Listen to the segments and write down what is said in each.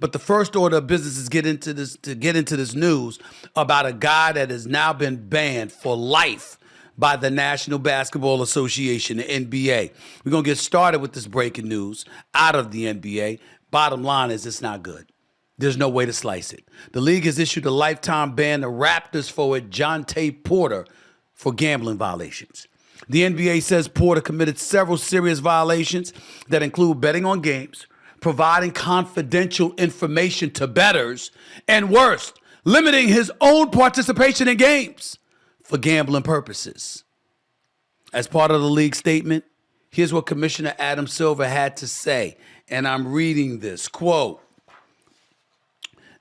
But the first order of business is get into this news about a guy that has now been banned for life by the National Basketball Association, the NBA. We're going to get started with this breaking news out of the NBA. Bottom line is it's not good. There's no way to slice it. The league has issued a lifetime ban to Raptors forward Jontay Porter for gambling violations. The NBA says Porter committed several serious violations that include betting on games, providing confidential information to bettors, and worst, limiting his own participation in games for gambling purposes. As part of the league statement, here's what Commissioner Adam Silver had to say, and I'm reading this, quote,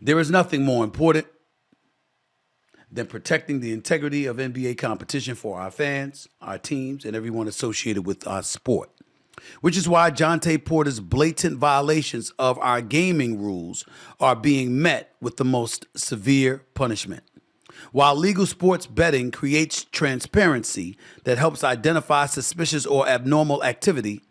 "There is nothing more important than protecting the integrity of NBA competition for our fans, our teams, and everyone associated with our sport, which is why Jontay Porter's blatant violations of our gaming rules are being met with the most severe punishment. While legal sports betting creates transparency that helps identify suspicious or abnormal activity,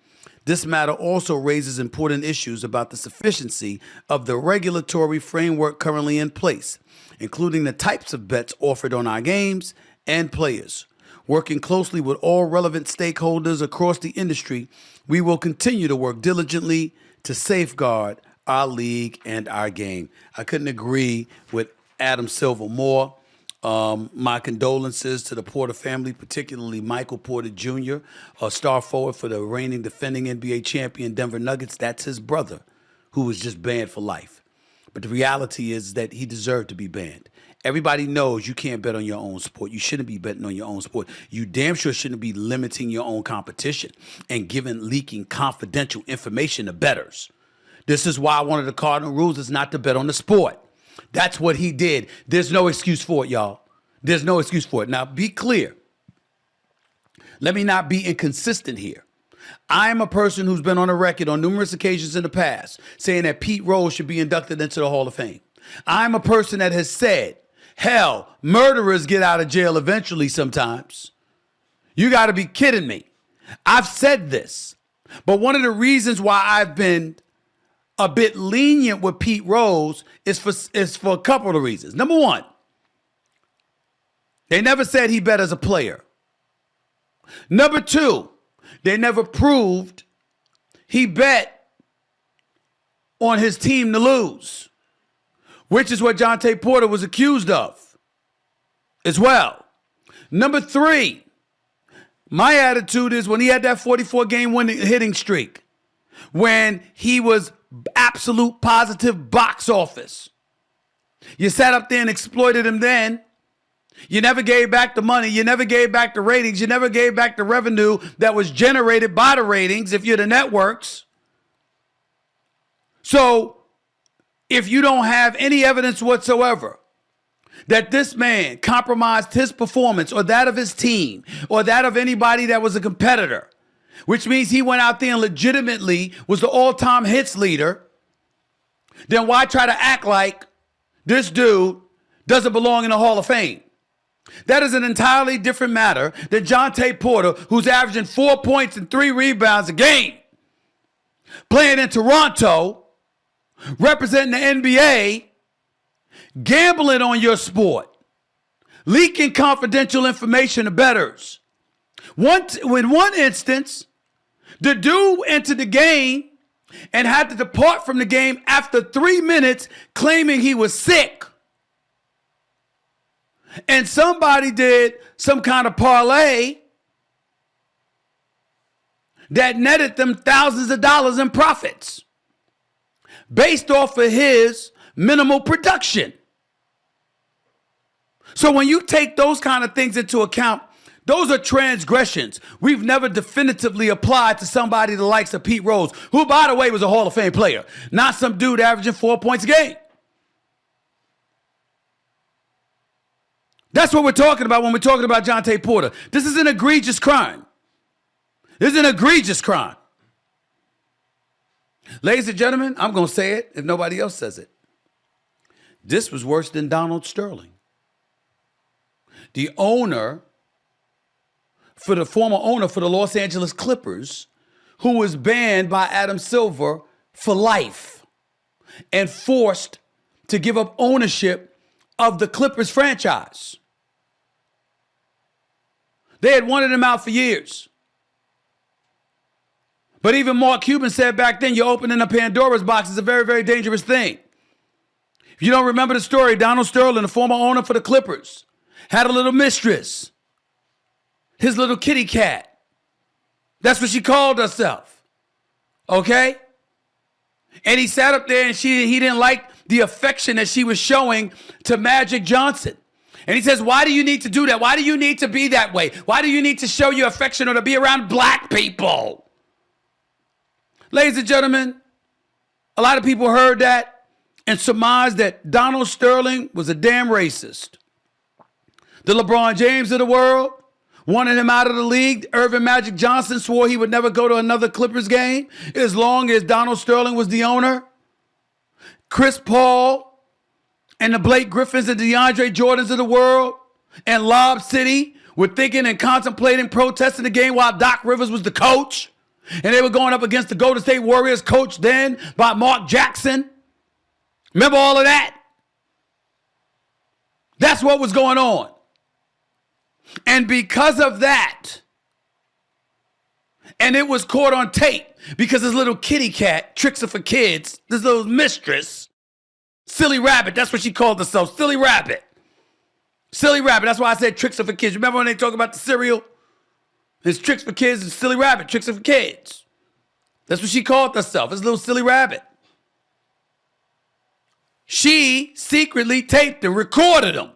this matter also raises important issues about the sufficiency of the regulatory framework currently in place, including the types of bets offered on our games and players. Working closely with all relevant stakeholders across the industry, we will continue to work diligently to safeguard our league and our game." I couldn't agree with Adam Silver more. My condolences to the Porter family, particularly Michael Porter Jr., a star forward for the reigning defending NBA champion Denver Nuggets. That's his brother, who was just banned for life. But the reality is that he deserved to be banned. Everybody knows you can't bet on your own sport. You shouldn't be betting on your own sport. You damn sure shouldn't be limiting your own competition and leaking confidential information to bettors. This is why one of the cardinal rules is not to bet on the sport. That's what he did. There's no excuse for it, y'all. There's no excuse for it. Now, be clear. Let me not be inconsistent here. I am a person who's been on a record on numerous occasions in the past saying that Pete Rose should be inducted into the Hall of Fame. I'm a person that has said, hell, murderers get out of jail eventually sometimes. You got to be kidding me. I've said this. But one of the reasons why I've been a bit lenient with Pete Rose is for a couple of reasons. Number one, they never said he bet as a player. Number two, they never proved he bet on his team to lose, which is what Jontay Porter was accused of as well. Number three, my attitude is when he had that 44-game winning hitting streak, when he was absolute positive box office, you sat up there and exploited him then. You never gave back the money. You never gave back the ratings. You never gave back the revenue that was generated by the ratings if you're the networks. So if you don't have any evidence whatsoever that this man compromised his performance or that of his team or that of anybody that was a competitor, which means he went out there and legitimately was the all-time hits leader, then why try to act like this dude doesn't belong in the Hall of Fame? That is an entirely different matter than Jontay Porter, who's averaging 4 points and 3 rebounds a game, playing in Toronto, representing the NBA, gambling on your sport, leaking confidential information to bettors. In one instance, the dude entered the game and had to depart from the game after 3 minutes claiming he was sick. And somebody did some kind of parlay that netted them thousands of dollars in profits based off of his minimal production. So when you take those kind of things into account, those are transgressions we've never definitively applied to somebody the likes of Pete Rose, who, by the way, was a Hall of Fame player, not some dude averaging 4 points a game. That's what we're talking about when we're talking about Jontay Porter. This is an egregious crime. This is an egregious crime. Ladies and gentlemen, I'm going to say it if nobody else says it. This was worse than Donald Sterling. The former owner for the Los Angeles Clippers, who was banned by Adam Silver for life. and forced to give up ownership of the Clippers franchise. They had wanted him out for years. But even Mark Cuban said back then, you're opening a Pandora's box. It's a very, very dangerous thing. If you don't remember the story, Donald Sterling, the former owner for the Clippers, had a little mistress, his little kitty cat. That's what she called herself. Okay? And he sat up there and he didn't like the affection that she was showing to Magic Johnson. And he says, why do you need to do that? Why do you need to be that way? Why do you need to show your affection or to be around black people? Ladies and gentlemen, a lot of people heard that and surmised that Donald Sterling was a damn racist. The LeBron James of the world wanted him out of the league. Irvin Magic Johnson swore he would never go to another Clippers game as long as Donald Sterling was the owner. Chris Paul and the Blake Griffins and DeAndre Jordans of the world and Lob City were thinking and contemplating protesting the game while Doc Rivers was the coach. And they were going up against the Golden State Warriors coach then by Mark Jackson. Remember all of that? That's what was going on. And because of that, and it was caught on tape because his little kitty cat, Tricks Are for Kids, this little mistress, Silly Rabbit, that's what she called herself, Silly Rabbit. Silly Rabbit, that's why I said Tricks Are for Kids. Remember when they talk about the cereal? It's Tricks for Kids and Silly Rabbit, Tricks Are for Kids. That's what she called herself, this little Silly Rabbit. She secretly taped him, recorded him,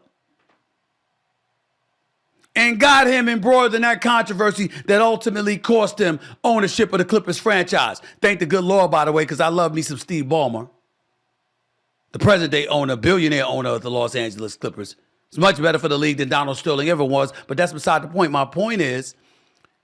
and got him embroiled in that controversy that ultimately cost him ownership of the Clippers franchise. Thank the good Lord, by the way, because I love me some Steve Ballmer, the present-day owner, billionaire owner of the Los Angeles Clippers. It's much better for the league than Donald Sterling ever was, but that's beside the point. My point is,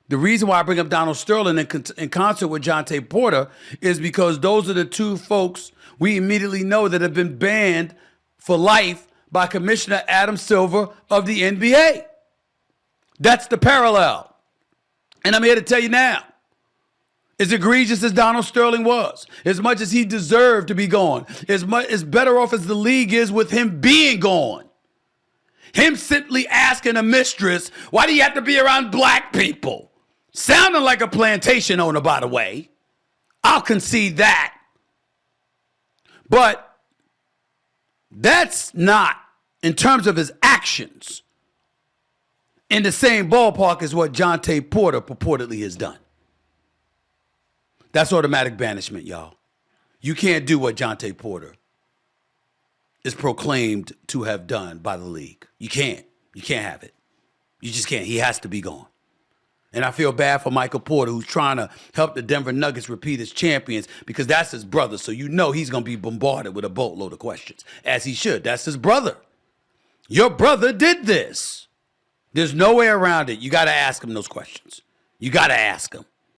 the reason why I bring up Donald Sterling in concert with Jontay Porter is because those are the two folks we immediately know that have been banned for life by Commissioner Adam Silver of the NBA. That's the parallel. And I'm here to tell you now, as egregious as Donald Sterling was, as much as he deserved to be gone, as better off as the league is with him being gone, him simply asking a mistress, why do you have to be around black people? Sounding like a plantation owner, by the way. I'll concede that. But that's not, in terms of his actions, in the same ballpark as what Jontay Porter purportedly has done. That's automatic banishment, y'all. You can't do what Jontay Porter is proclaimed to have done by the league. You can't. You can't have it. You just can't. He has to be gone. And I feel bad for Michael Porter, who's trying to help the Denver Nuggets repeat as champions, because that's his brother. So you know he's going to be bombarded with a boatload of questions, as he should. That's his brother. Your brother did this. There's no way around it. You got to ask him those questions. You got to ask him.